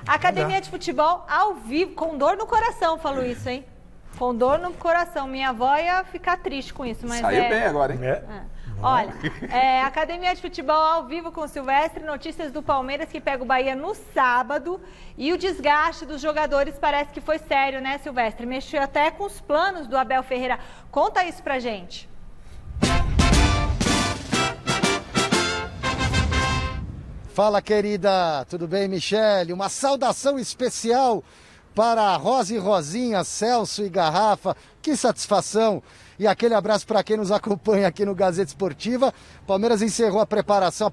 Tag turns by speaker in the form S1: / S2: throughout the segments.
S1: Academia de futebol ao vivo, com dor no coração, falo isso, hein? Com dor no coração. Minha avó ia ficar triste com isso, mas
S2: saiu bem agora, hein?
S1: Olha, Academia de Futebol ao vivo com o Silvestre, notícias do Palmeiras que pega o Bahia no sábado e o desgaste dos jogadores parece que foi sério, né, Silvestre? Mexeu até com os planos do Abel Ferreira. Conta isso pra gente.
S3: Fala, querida, tudo bem, Michele? Uma saudação especial para Rosa e Rosinha, Celso e Garrafa, que satisfação! E aquele abraço para quem nos acompanha aqui no Gazeta Esportiva. Palmeiras encerrou a preparação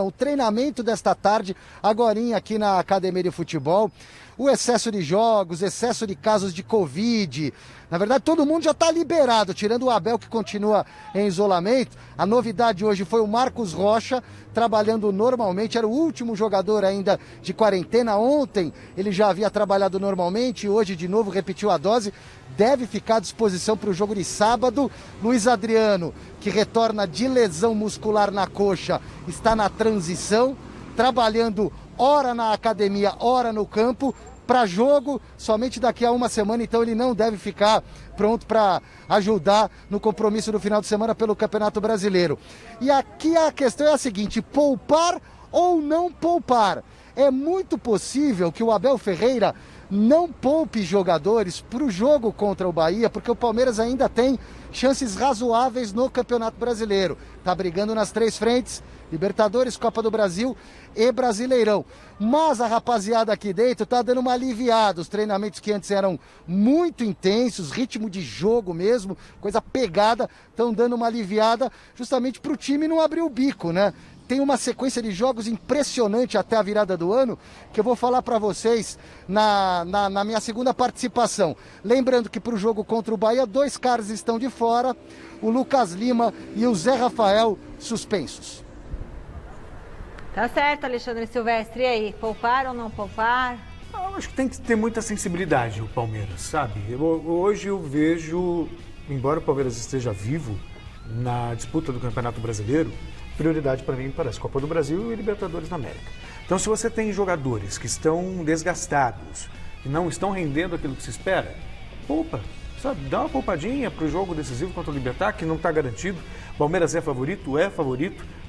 S3: o treinamento desta tarde, agorinha aqui na Academia de Futebol. O excesso de jogos, excesso de casos de Covid. Na verdade, todo mundo já está liberado, tirando o Abel, que continua em isolamento. A novidade hoje foi o Marcos Rocha, trabalhando normalmente. Era o último jogador ainda de quarentena. Ontem ele já havia trabalhado normalmente, hoje de novo repetiu a dose. Deve ficar à disposição para o jogo de sábado. Luiz Adriano, que retorna de lesão muscular na coxa, está na transição, trabalhando ora na academia, ora no campo. Para jogo, somente daqui a uma semana, então ele não deve ficar pronto para ajudar no compromisso do final de semana pelo Campeonato Brasileiro. E aqui a questão é a seguinte: poupar ou não poupar? É muito possível que o Abel Ferreira não poupe jogadores para o jogo contra o Bahia, porque o Palmeiras ainda tem chances razoáveis no Campeonato Brasileiro. Está brigando nas três frentes: Libertadores, Copa do Brasil e Brasileirão. Mas a rapaziada aqui dentro tá dando uma aliviada. Os treinamentos que antes eram muito intensos, ritmo de jogo mesmo, coisa pegada, estão dando uma aliviada justamente para o time não abrir o bico, né? Tem uma sequência de jogos impressionante até a virada do ano, que eu vou falar para vocês na minha segunda participação. Lembrando que para o jogo contra o Bahia, 2 caras estão de fora, o Lucas Lima e o Zé Rafael suspensos.
S1: Tá certo, Alexandre Silvestre. E aí, poupar ou não poupar?
S4: Eu acho que tem que ter muita sensibilidade o Palmeiras, sabe? Hoje eu vejo, embora o Palmeiras esteja vivo na disputa do Campeonato Brasileiro, prioridade para mim parece Copa do Brasil e Libertadores da América. Então, se você tem jogadores que estão desgastados, que não estão rendendo aquilo que se espera, poupa, sabe? Dá uma poupadinha para o jogo decisivo contra o Libertad, que não está garantido. O Palmeiras é favorito,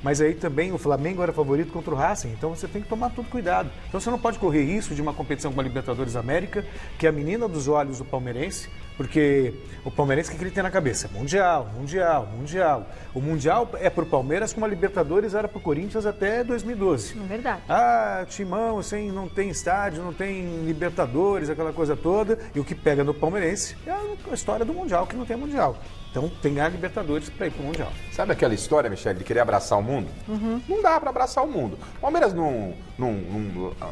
S4: mas aí também o Flamengo era favorito contra o Racing, então você tem que tomar todo cuidado. Então você não pode correr risco de uma competição como a Libertadores da América, que é a menina dos olhos do palmeirense, porque o palmeirense, o que ele tem na cabeça? Mundial. O Mundial é pro Palmeiras como a Libertadores era pro Corinthians até 2012.
S1: É verdade.
S4: Timão, assim, não tem estádio, não tem Libertadores, aquela coisa toda, e o que pega no palmeirense é a história do Mundial, que não tem Mundial. Então tem a Libertadores para ir pro Mundial.
S2: Sabe aquela história, Michele, de querer abraçar o mundo? Uhum. Não dá para abraçar o mundo. O Palmeiras não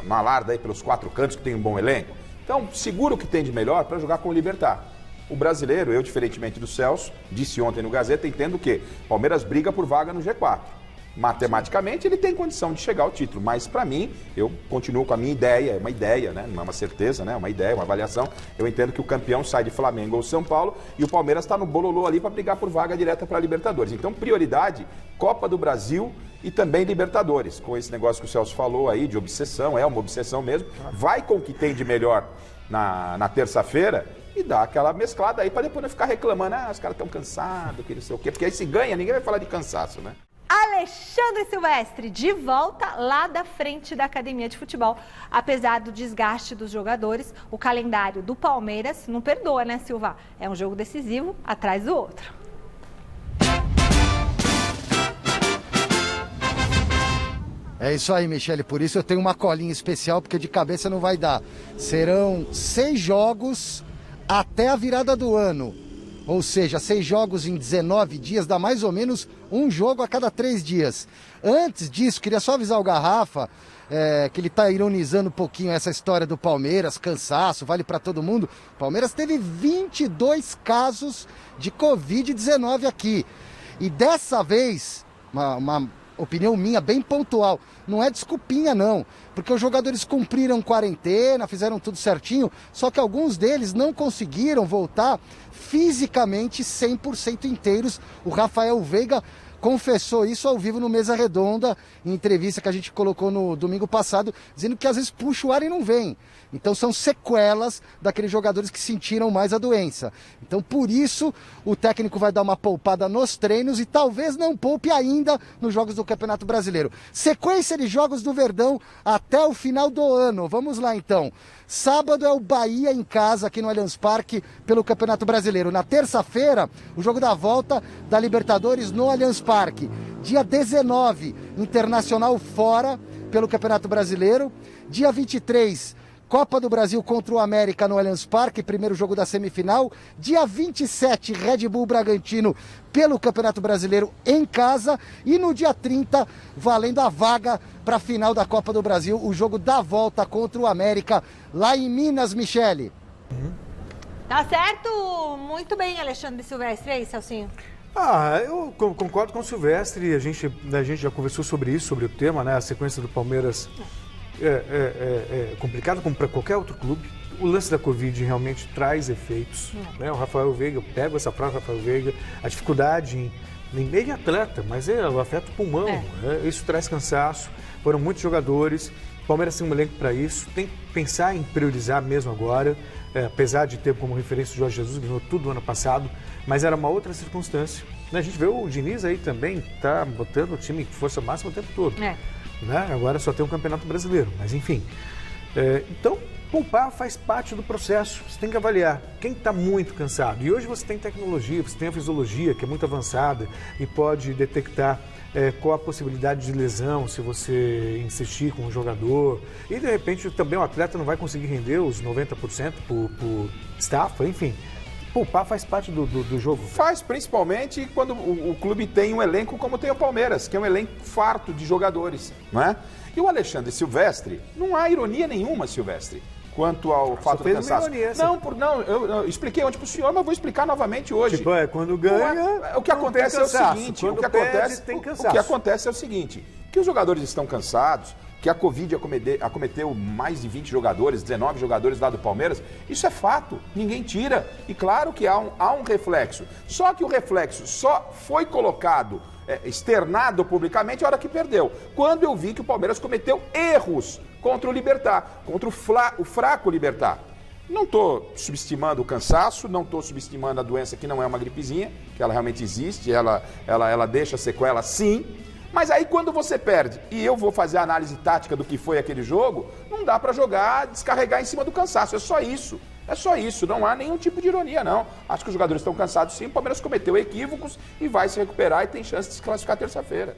S2: alarda aí pelos 4 cantos, que tem um bom elenco. Então segura o que tem de melhor para jogar com o Libertad. O brasileiro, eu, diferentemente do Celso, disse ontem no Gazeta, entendo que Palmeiras briga por vaga no G4. Matematicamente, ele tem condição de chegar ao título, mas para mim, eu continuo com a minha ideia, é uma ideia, né? Não é uma certeza, né? É uma ideia, uma avaliação. Eu entendo que o campeão sai de Flamengo ou São Paulo e o Palmeiras está no bololô ali para brigar por vaga direta para a Libertadores. Então, prioridade, Copa do Brasil e também Libertadores. Com esse negócio que o Celso falou aí de obsessão, é uma obsessão mesmo, vai com o que tem de melhor na terça-feira e dá aquela mesclada aí para depois não ficar reclamando, os caras estão cansados, que não sei o quê, porque aí se ganha, ninguém vai falar de cansaço, né?
S1: Alexandre Silvestre, de volta lá da frente da Academia de Futebol. Apesar do desgaste dos jogadores, o calendário do Palmeiras não perdoa, né, Silva? É um jogo decisivo atrás do outro.
S3: É isso aí, Michele, por isso eu tenho uma colinha especial, porque de cabeça não vai dar. Serão 6 jogos até a virada do ano. Ou seja, 6 jogos em 19 dias, dá mais ou menos um jogo a cada 3 dias. Antes disso, queria só avisar o Garrafa, que ele está ironizando um pouquinho essa história do Palmeiras, cansaço, vale para todo mundo. O Palmeiras teve 22 casos de Covid-19 aqui. E dessa vez, uma opinião minha bem pontual, não é desculpinha não, porque os jogadores cumpriram quarentena, fizeram tudo certinho, só que alguns deles não conseguiram voltar fisicamente 100% inteiros. O Rafael Veiga confessou isso ao vivo no Mesa Redonda, em entrevista que a gente colocou no domingo passado, dizendo que às vezes puxa o ar e não vem. Então são sequelas daqueles jogadores que sentiram mais a doença. Então por isso o técnico vai dar uma poupada nos treinos e talvez não poupe ainda nos jogos do Campeonato Brasileiro. Sequência de jogos do Verdão até o final do ano. Vamos lá então. Sábado é o Bahia em casa aqui no Allianz Parque pelo Campeonato Brasileiro. Na terça-feira, o jogo da volta da Libertadores no Allianz Parque. Dia 19, Internacional fora pelo Campeonato Brasileiro. Dia 23, Copa do Brasil contra o América no Allianz Parque, primeiro jogo da semifinal. Dia 27, Red Bull Bragantino pelo Campeonato Brasileiro em casa. E no dia 30, valendo a vaga para a final da Copa do Brasil, o jogo da volta contra o América lá em Minas, Michele.
S1: Tá certo? Muito bem, Alexandre Silvestre. E aí, Celcinho?
S4: Eu concordo com o Silvestre. A gente já conversou sobre isso, sobre o tema, né? A sequência do Palmeiras é complicado como para qualquer outro clube. O lance da Covid realmente traz efeitos. Né? O Rafael Veiga, eu pego essa frase do Rafael Veiga, a dificuldade em meio atleta, mas afeta o pulmão. Isso traz cansaço. Foram muitos jogadores. O Palmeiras tem um elenco para isso. Tem que pensar em priorizar mesmo agora. Apesar de ter como referência o Jorge Jesus, ganhou tudo no ano passado, mas era uma outra circunstância. A gente vê o Diniz aí também, tá botando o time de força máxima o tempo todo. Né? Agora só tem um Campeonato Brasileiro, mas enfim. Então, poupar faz parte do processo. Você tem que avaliar quem está muito cansado. E hoje você tem tecnologia, você tem a fisiologia, que é muito avançada e pode detectar qual a possibilidade de lesão se você insistir com o jogador. E de repente também o atleta não vai conseguir render os 90% por estafa, enfim. Poupar faz parte do jogo.
S2: Faz, principalmente quando o clube tem um elenco como tem o Palmeiras, que é um elenco farto de jogadores, não é? E o Alexandre Silvestre, não há ironia nenhuma, Silvestre, quanto ao fato do cansaço. Eu expliquei ontem para o senhor, mas vou explicar novamente hoje.
S4: Tipo, quando ganha,
S2: o que acontece é o seguinte,
S4: o que
S2: acontece é o seguinte, que os jogadores estão cansados, que a Covid acometeu mais de 20 jogadores, 19 jogadores lá do Palmeiras, isso é fato, ninguém tira. E claro que há um reflexo. Só que o reflexo só foi colocado, externado publicamente a hora que perdeu. Quando eu vi que o Palmeiras cometeu erros contra o Libertad, contra o fraco Libertad. Não estou subestimando o cansaço, não estou subestimando a doença que não é uma gripezinha, que ela realmente existe, ela deixa sequela sim. Mas aí quando você perde, e eu vou fazer a análise tática do que foi aquele jogo, não dá para jogar, descarregar em cima do cansaço, é só isso. É só isso, não há nenhum tipo de ironia, não. Acho que os jogadores estão cansados sim, o Palmeiras cometeu equívocos e vai se recuperar e tem chance de se classificar terça-feira.